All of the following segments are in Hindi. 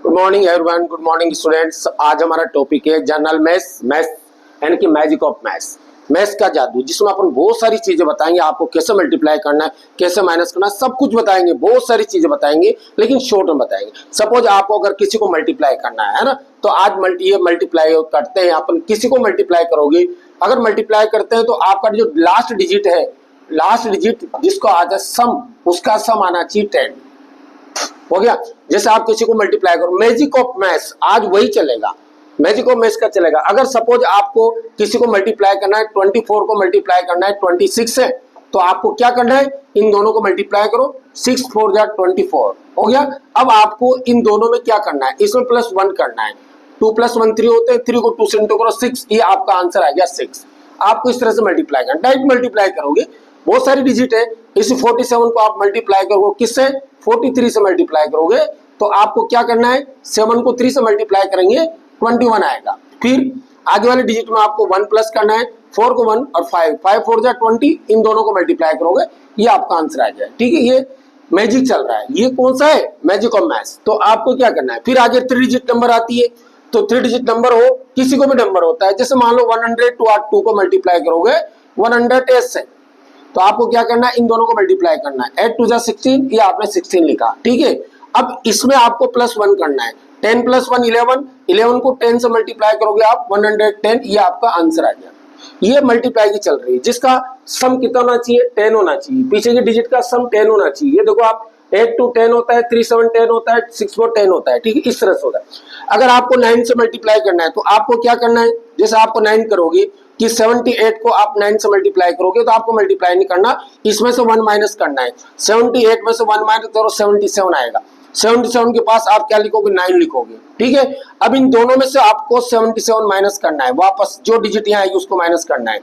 Good morning everyone, good morning students. आज हमारा टॉपिक है जनरल मैथ्स, यानी कि मैजिक ऑफ मैथ्स, मैथ्स का जादू, जिसमें अपन बहुत सारी चीजें बताएंगे। आपको कैसे मल्टीप्लाई करना है, कैसे माइनस करना है, सब कुछ बताएंगे, बहुत सारी चीजें बताएंगे, लेकिन शॉर्ट में बताएंगे। सपोज आपको अगर किसी को मल्टीप्लाई करना है ना, तो आज ये मल्टीप्लाई करते हैं अपन। किसी को मल्टीप्लाई करोगे, अगर मल्टीप्लाई करते हैं तो आपका जो लास्ट डिजिट है, लास्ट डिजिट जिसको आता है सम, उसका सम आना चाहिए 10। हो गया। जैसे आप किसी को मल्टीप्लाई करो, मैजिक ऑफ मैथ्स आज वही चलेगा, मैजिक ऑफ मैथ्स का चलेगा। अगर सपोज आपको किसी को मल्टीप्लाई करना है, 24 को मल्टीप्लाई करना है 26 से, तो आपको क्या करना है, इन दोनों को मल्टीप्लाई करो, 6 4 जा 24 हो गया। अब आपको इन दोनों में क्या करना है, इसमें +1 करना है। 2 + 1 3 होते हैं, 3 को 2 से इंटू करो 6, ये आपका आंसर आ गया 6। आपको इस तरह से मल्टीप्लाई करना, डायरेक्ट मल्टीप्लाई करोगे, बहुत सारी डिजिट है। इस 47 को आप मल्टीप्लाई करोगे किससे, 43 से मल्टीप्लाई करोगे, तो आपको क्या करना है, 7 को 3 से मल्टीप्लाई करेंगे 21 आएगा। फिर आगे वाले डिजिट में आपको 1 प्लस करना है, 4 को 1 और 5 4 जा 20, इन दोनों को मल्टीप्लाई करोगे, ये आपका आंसर आ जाए। ठीक है, ये मैजिक चल रहा है। ये कौन सा है, मैजिक ऑफ मैथ्स। तो आपको क्या करना है, फिर आगे 3 डिजिट नंबर आती है, तो 3 डिजिट नंबर हो, किसी को भी नंबर होता है। जैसे मान लो 100 टू 2 को मल्टीप्लाई करोगे 108 से, तो आपको क्या करना है, इन दोनों को मल्टीप्लाई करना है। 8 2 जा 16, ये आपने 16 लिखा। ठीक है, अब इसमें आपको +1 करना है, 10 + 1 11, 11 को 10 से मल्टीप्लाई करोगे आप 110, ये आपका आंसर आ गया। ये मल्टीप्लाई की चल रही है, जिसका सम कितना होना चाहिए, 10 होना चाहिए। पीछे की डिजिट का सम 10 होना चाहिए। ये देखो आप, 8 2 10 होता है, 3 7 10 होता है, 6 4 10 होता है। ठीक है, इस तरह से होता है। अगर आपको 9 से मल्टीप्लाई करना है, तो आपको क्या करना है, जैसे आपको 9 करोगे कि 78 को आप 9 से मल्टीप्लाई करोगे, तो आपको मल्टीप्लाई नहीं करना, इसमें से 1 माइनस करना है। 78 में से 1 माइनस करो 77 आएगा। 77 के पास आप क्या लिखोगे, 9 लिखोगे। ठीक है, अब इन दोनों में से आपको 77 माइनस करना है, वापस जो डिजिट यहाँ आएगी उसको माइनस करना है।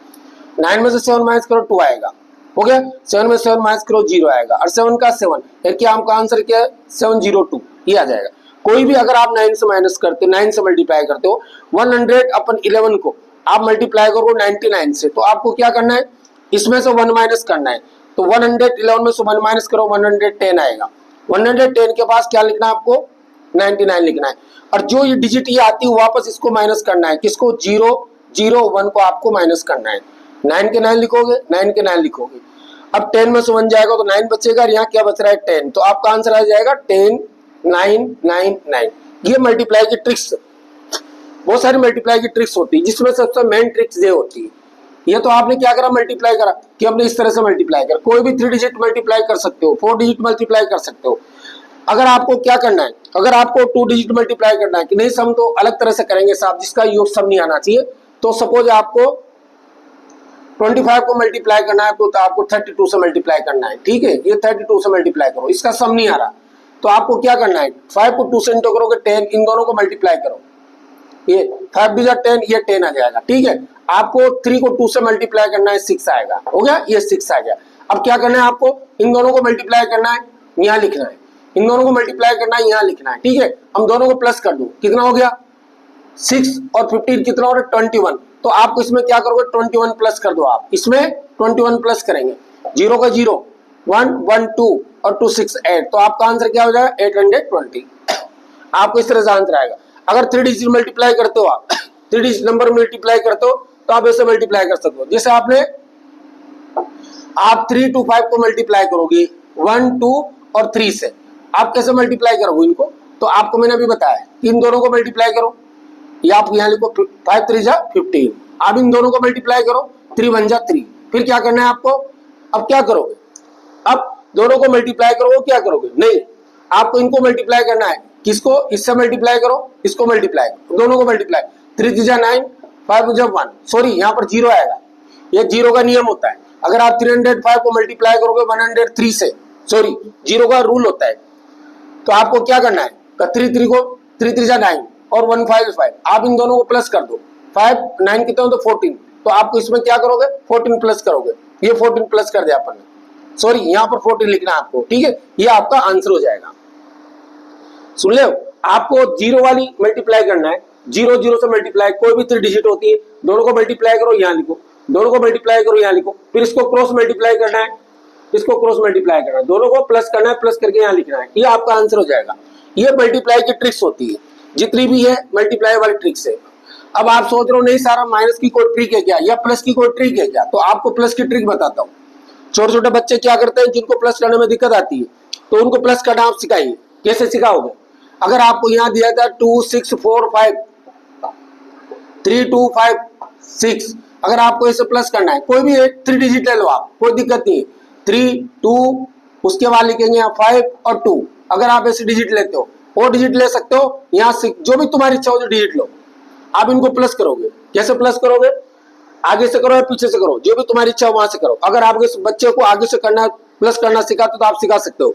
9 में से 7 माइनस करो 2 आएगा। हो गया, 7 में 7 माइनस करो 0 आएगा, और 7 का 7, क्या आपका आंसर क्या है, 702, ये आ जाएगा। कोई भी अगर आप 9 से माइनस करते हो, 9 से मल्टीप्लाई करते हो, 100/11 को आप मल्टीप्लाई करो 99 से, तो आपको क्या करना है, इसमें से 1 माइनस करना है। तो 111 में से 1 माइनस करो 110 आएगा। 110 के पास क्या लिखना है आपको, 99 लिखना है। और जो ये डिजिट ये आती है वापस इसको माइनस करना है, किसको, 0 0 1 को आपको माइनस करना है। 9 के 9 लिखोगे, 9 के 9 लिखोगे। अब 10 में से 1 जाएगा तो 9 बचेगा, और यहाँ क्या बच रहा है, 10, तो आपका आंसर आ जाएगा 10 9 9 9। ये मल्टीप्लाई की ट्रिक्स, बहुत सारी मल्टीप्लाई की ट्रिक्स होती है, जिसमें सबसे मेन ट्रिक्स ये होती है। ये तो आपने क्या करा, मल्टीप्लाई करा कि हमने इस तरह से मल्टीप्लाई करा। कोई भी 3 डिजिट मल्टीप्लाई कर सकते हो, 4 डिजिट मल्टीप्लाई कर सकते हो। अगर आपको क्या करना है, अगर आपको 2 डिजिट मल्टीप्लाई करना है कि नहीं, सम तो अलग तरह से करेंगे साहब, जिसका योग सम नहीं आना चाहिए। तो सपोज आपको 25 को मल्टीप्लाई करना है, तो आपको 32 से मल्टीप्लाई करना है। ठीक है, ये 32 से मल्टीप्लाई करो, इसका सम नहीं आ रहा, तो आपको क्या करना है, 5 को 2 से इंटू करोगे 10, इन दोनों को मल्टीप्लाई करो, ये 5 2 10, ये 10 आ जाएगा। ठीक है, आपको 3 को 2 से मल्टीप्लाई करना है, 6 आएगा। हो गया, ये 6 आ गया। अब क्या करना है, आपको इन दोनों को मल्टीप्लाई करना है, यहाँ लिखना है, इन दोनों को मल्टीप्लाई करना है, यहाँ लिखना है। ठीक है, हम दोनों को प्लस कर दो, कितना हो गया, 6 और 15 कितना हो रहा है, 21। तो आपको इसमें क्या करोगे, 21 प्लस कर दो। आप इसमें 21 प्लस करेंगे, 0 का 0 1 1 2 और 2 6 8, तो आपका आंसर क्या हो जाएगा, 820। आपको इस तरह से आंसर आएगा। अगर 3 डिजिट मल्टीप्लाई करते हो, आप 3 डिजिट नंबर मल्टीप्लाई करते हो, तो आप ऐसे मल्टीप्लाई कर सकते हो। जैसे आप 3 to 5 को मल्टीप्लाई करोगे 1 2 और 3 से, आप कैसे मल्टीप्लाई करोगे इनको, तो आपको मैंने अभी बताया, इन दोनों को मल्टीप्लाई करो, ये आप यहाँ लिखो 5 3 जा 15। आप इन दोनों को मल्टीप्लाई करो, 3 1 जा 3। फिर क्या करना है आपको, अब क्या करोगे, अब दोनों को मल्टीप्लाई करोगे, क्या करोगे, नहीं, आपको इनको मल्टीप्लाई करना है, किसको, इससे मल्टीप्लाई करो, इसको मल्टीप्लाई करो, दोनों को मल्टीप्लाई। 3 3 जा 9, 5 जा 1, सॉरी यहाँ पर 0 आएगा, ये 0 का नियम होता है। अगर आप 305 को मल्टीप्लाई करोगे 103 से, सॉरी 0 का रूल होता है, तो आपको क्या करना है, 3 3 को 3 3 जा 9 और 1 5 5, आप इन दोनों को प्लस कर दो, 5 9 कितने हो, तो 14, तो आपको इसमें क्या करोगे, 14 प्लस करोगे, ये 14 प्लस कर दिया अपन ने, सॉरी यहाँ पर 14 लिखना है आपको। ठीक है, ये आपका आंसर हो जाएगा। सुन ले, आपको 0 वाली मल्टीप्लाई करना है, 0 0 से मल्टीप्लाई, कोई भी 3 डिजिट होती है, दोनों को मल्टीप्लाई करो, यहाँ लिखो, दोनों को मल्टीप्लाई करो, यहाँ लिखो, फिर इसको क्रॉस मल्टीप्लाई करना है, इसको क्रॉस मल्टीप्लाई करना है, दोनों को प्लस करना है, प्लस करके यहाँ लिखना है, ये आपका आंसर हो जाएगा। ये मल्टीप्लाई की ट्रिक्स होती है, जितनी भी है मल्टीप्लाई वाली ट्रिक्स है। अब आप सोच रहे हो नहीं सारा माइनस की कोई ट्रिक है क्या या प्लस की कोई ट्रिक है क्या, तो आपको प्लस की ट्रिक बताता हूँ। छोटे छोटे बच्चे क्या करते हैं, जिनको प्लस करने में दिक्कत आती है, तो उनको प्लस करना आप सिखाइए। कैसे सिखाओगे, अगर आपको यहाँ दिया था 2 6 4 5 3 2 5 6, अगर आपको इसे प्लस करना है, कोई भी एक 3 डिजिट ले लो आप, कोई दिक्कत नहीं है। 3 2 उसके बाद लिखेंगे यहाँ 5 और 2। अगर आप ऐसे डिजिट लेते हो वो डिजिट ले सकते हो, यहाँ से जो भी तुम्हारी इच्छा हो जो डिजिट लो। आप इनको प्लस करोगे, कैसे प्लस करोगे, आगे से करो या पीछे से करो, जो भी तुम्हारी इच्छा हो वहां से करो। अगर आपके बच्चे को आगे से करना प्लस करना सिखाते तो आप सिखा सकते हो,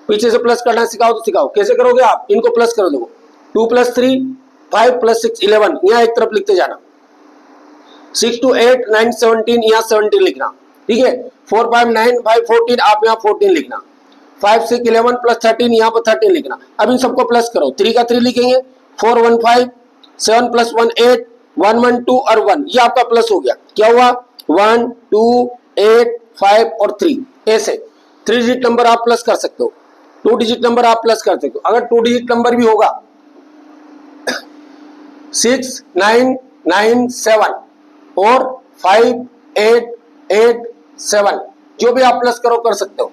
पीछे से प्लस करना सिखाओ तो सिखाओ। कैसे करोगे आप, इनको प्लस कर दो। 2 + 3 5 + 6 11, यहाँ एक तरफ लिखते जाना। 6 2 8 9 17, यहाँ 17 लिखना, ठीक है। 4 5 9 5 14, आप यहाँ 14 लिखना। 5 6 11 + 13, यहाँ पर 13 लिखना। अब इन सबको प्लस करो, 3 का 3 लिखेंगे, 4 1 5 7 + 1 8 1 1 2 और 1, ये आपका प्लस हो गया। क्या हुआ, 1 2 8 5 और 3। ऐसे 3 डिजिट नंबर आप प्लस कर सकते हो, 2 डिजिट नंबर आप प्लस कर सकते हो। अगर 2 डिजिट नंबर भी होगा 6 9 9 7 और 5 8 8 7, जो भी आप प्लस करो कर सकते हो।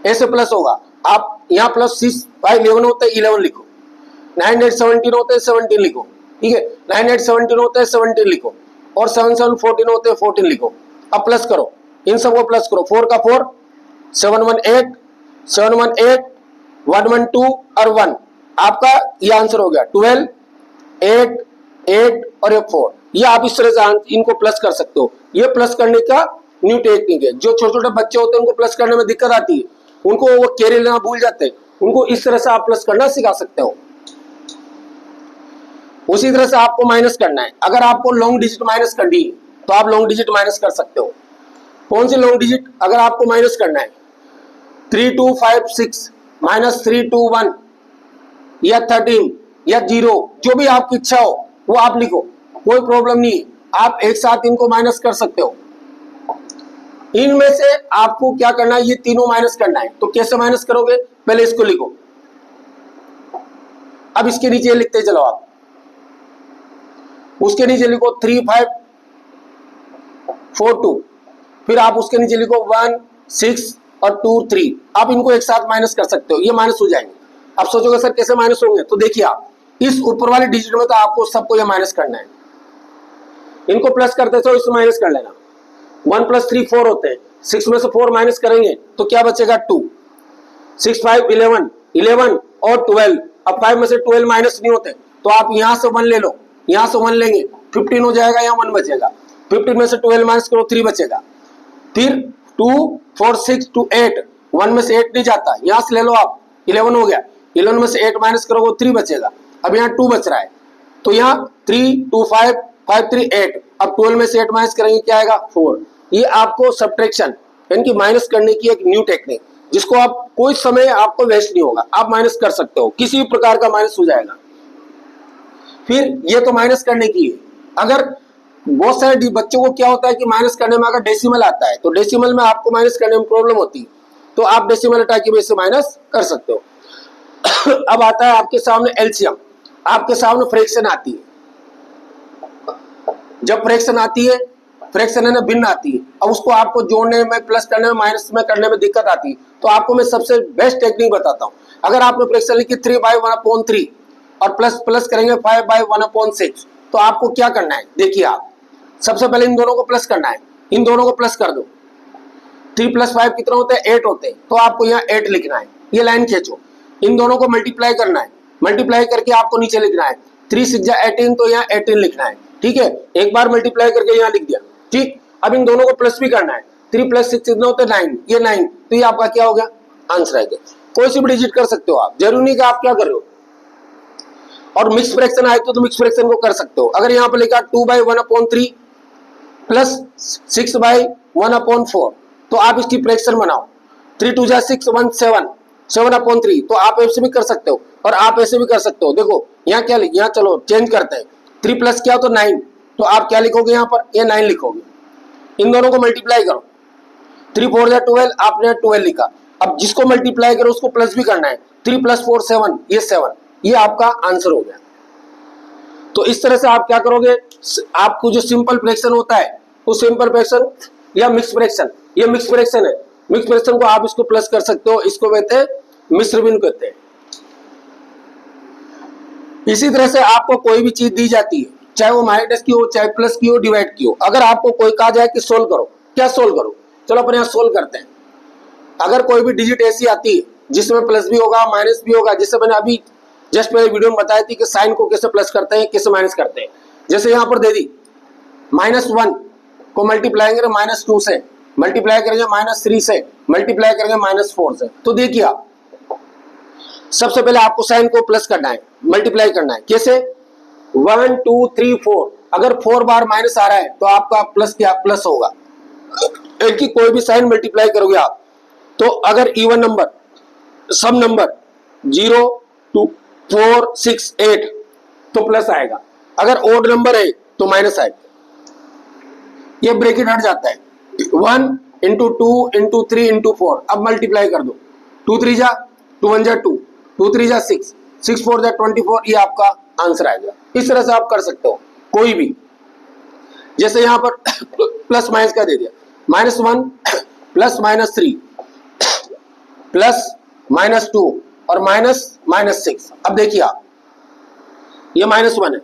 ऐसे प्लस होगा, आप यहाँ प्लस 6 5 11 होता है 11 लिखो, 9 8 17 होते हैं 17 लिखो, ठीक है। 9 8 17 होते हैं 17 लिखो, और 7 7 14 होते हैं 14 लिखो। अब प्लस करो, इन सबको प्लस करो। 4 का 4 7 1 8 7 1 8 1 1 2 और 1, आपका ये आंसर हो गया। 12 8 8 और 4, ये आप इस तरह से इनको प्लस कर सकते हो। ये प्लस करने का न्यू टेक्निक है। जो छोटे छोटे बच्चे होते हैं उनको प्लस करने में दिक्कत आती है, उनको वो कैरी लेना भूल जाते हैं, उनको इस तरह से आप प्लस करना सिखा सकते हो। उसी तरह से आपको माइनस करना है। अगर आपको लॉन्ग डिजिट माइनस करनी है तो आप लॉन्ग डिजिट माइनस कर सकते हो। कौन सी लॉन्ग डिजिट, अगर आपको माइनस करना है 3 2 5 6 -3 2 1 या 13 या 0, जो भी आपकी इच्छा हो वो आप लिखो, कोई प्रॉब्लम नहीं है। आप एक साथ इनको माइनस कर सकते हो। इनमें से आपको क्या करना है, ये तीनों माइनस करना है। तो कैसे माइनस करोगे, पहले इसको लिखो, अब इसके नीचे लिखते चलो आप। उसके नीचे लिखो 3 5 4 2, फिर आप उसके नीचे लिखो 1 6 और 2 3। आप इनको एक साथ माइनस कर सकते हो, ये माइनस हो जाएंगे। आप सोचोगे सर कैसे माइनस होंगे, तो देखिए आप इस ऊपर वाले डिजिट में तो आपको सबको ये माइनस करना है। इनको प्लस करते तो इसमें माइनस कर लेना। 1 + 3 4 होते हैं, 6 में से 4 माइनस करेंगे तो क्या बचेगा 2। 6 5 11 11 और 12। अब 5 में से 12 माइनस नहीं होते, तो आप यहाँ से 1 ले लो, यहाँ से 1 लेंगे, 15 हो जाएगा, यहाँ 1 बचेगा। 15 में से 12 माइनस करो, 3 बचेगा। फिर 2 4 6 2 8, 1 में से 8 नहीं जाता, यहाँ से ले लो आप, 11 हो गया। 11 में से 8 माइनस करोगे 3 बचेगा। अब यहाँ 2 बच रहा है, तो यहाँ 3 2 5 5 3 8। अब 12 में से 8 माइनस करेंगे क्या आएगा 4। ये आपको सब्ट्रैक्शन यानी कि माइनस करने की एक न्यू टेक्निक, जिसको आप कोई समय आपको वेस्ट नहीं होगा, आप माइनस कर सकते हो, किसी भी प्रकार का माइनस हो जाएगा। फिर ये तो माइनस करने की है। अगर बहुत सारे बच्चों को क्या होता है कि माइनस करने में अगर डेसिमल आता है तो डेसिमल में आपको माइनस करने में प्रॉब्लम होती है, तो आप डेसिमल हटा के भी इससे माइनस कर सकते हो। अब आता है आपके सामने एलसीएम, आपके सामने फ्रैक्शन आती है। जब फ्रैक्शन आती है, फ्रैक्शन है ना भिन्न आती है, अब उसको आपको जोड़ने में प्लस करने में माइनस में करने में दिक्कत आती है, तो आपको मैं सबसे बेस्ट टेक्निक बताता हूँ। अगर आपने फ्रैक्शन लिखी 3/1/3 और प्लस प्लस करेंगे 5/1/6, तो आपको क्या करना है, देखिए आप सबसे पहले इन दोनों को प्लस करना है, इन दोनों को प्लस कर दो। 3 + 5 कितना होता है 8 होते हैं, तो आपको यहाँ 8 लिखना है। ये लाइन खींचो, इन दोनों को मल्टीप्लाई करना है, मल्टीप्लाई करके आपको नीचे लिखना है 3 6 18, तो यहाँ 18 लिखना है, ठीक है। एक बार मल्टीप्लाई करके यहाँ लिख दिया, ठीक। अब इन दोनों को प्लस भी करना है, 3 + 6 कितना होता है 9, ये 9, तो ये आपका क्या हो गया आंसर है। कोई सी भी डिजिट कर सकते हो आप, जरूरी नहीं कि आप क्या कर रहे हो। और मिक्स फ्रैक्शन आए तो मिक्स फ्रैक्शन को कर सकते हो। अगर यहाँ पर लिखा 2/1/3 प्लस 6/1/4, तो आप इसकी फ्रैक्शन बनाओ। 3 2 6 1 7 7/3, तो आप ऐसे भी कर सकते हो और आप ऐसे भी कर सकते हो। देखो यहाँ क्या, यहाँ चलो चेंज करते हैं, 3 प्लस क्या हो तो 9, तो आप क्या लिखोगे यहाँ पर, ये 9 लिखोगे। इन दोनों को मल्टीप्लाई करो, 3 4 12, आपने 12 लिखा। अब जिसको मल्टीप्लाई करो उसको प्लस भी करना है। 3 + 4 7, ये 7, ये आपका आंसर हो गया। तो इस तरह से आप क्या करोगे, आपको जो सिंपल फ्रैक्शन होता है वो सिंपल फ्रैक्शन या मिक्स फ्रैक्शन, ये मिक्स फ्रैक्शन है, मिक्स फ्रैक्शन को आप इसको प्लस कर सकते हो, इसको कहते हैं मिश्र भिन्न कहते हैं। इसी तरह से आपको कोई भी चीज दी जाती है, चाहे वो माइनस की हो, चाहे प्लस की हो, डिवाइड की हो, अगर आपको कोई कहा जाए कि सोल्व करो, क्या सोल्व करो, चलो अपन यहाँ सोल्व करते हैं। अगर कोई भी डिजिट ऐसी आती है जिसमें प्लस भी होगा माइनस भी होगा, जैसे मैंने अभी जस्ट मेरे वीडियो में बताई थी कि साइन को कैसे प्लस करते हैं कैसे माइनस करते हैं, जैसे यहाँ पर दे दी -1 को मल्टीप्लाई करेंगे -2 से, मल्टीप्लाई करेंगे -3 से, मल्टीप्लाई करेंगे -4 से। तो देखिए आप सबसे पहले आपको साइन को प्लस करना है, मल्टीप्लाई करना है, कैसे 1 2 3 4, अगर 4 बार माइनस आ रहा है तो आपका प्लस क्या प्लस होगा। इनकी कोई भी साइन मल्टीप्लाई करोगे आप, तो अगर इवन नंबर सब नंबर 0 2 4 6 8 तो प्लस आएगा, अगर ओड नंबर है तो माइनस आएगा। ये ब्रैकेट हट जाता है, 1 × 2 × 3 × 4, अब मल्टीप्लाई कर दो, 2 3 जा 2 1 जा 2, 2 3 जा 6, 6 4 जा 24, ये आपका आंसर आएगा। इस तरह से आप कर सकते हो कोई भी, जैसे यहां पर प्लस माइनस का दे दिया, -1 + -3 + -2 और -6। अब देखिए आप ये -1 है,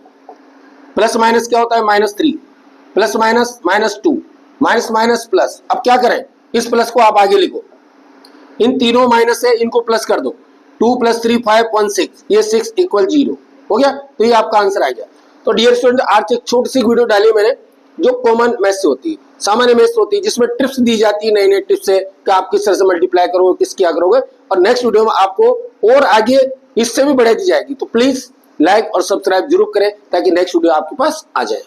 प्लस माइनस क्या होता है -3, plus minus -2, minus minus plus. अब क्या करें, इस प्लस को आप आगे लिखो, इन तीनों माइनस है इनको प्लस कर दो, 2 + 3 5 1 6, ये 6 = 0 हो गया, तो ये आपका आंसर आ गया। तो डियर स्टूडेंट, आज एक छोटी सी वीडियो डाली मैंने जो कॉमन मैथ्स से होती है, सामान्य मैथ्स से होती है, जिसमें टिप्स दी जाती है, नई नई टिप्स है कि आप किस तरह से मल्टीप्लाई करोगे, किस क्या करोगे, और नेक्स्ट वीडियो में आपको और आगे इससे भी बढ़ा दी जाएगी। तो प्लीज लाइक और सब्सक्राइब जरूर करें ताकि नेक्स्ट वीडियो आपके पास आ जाए।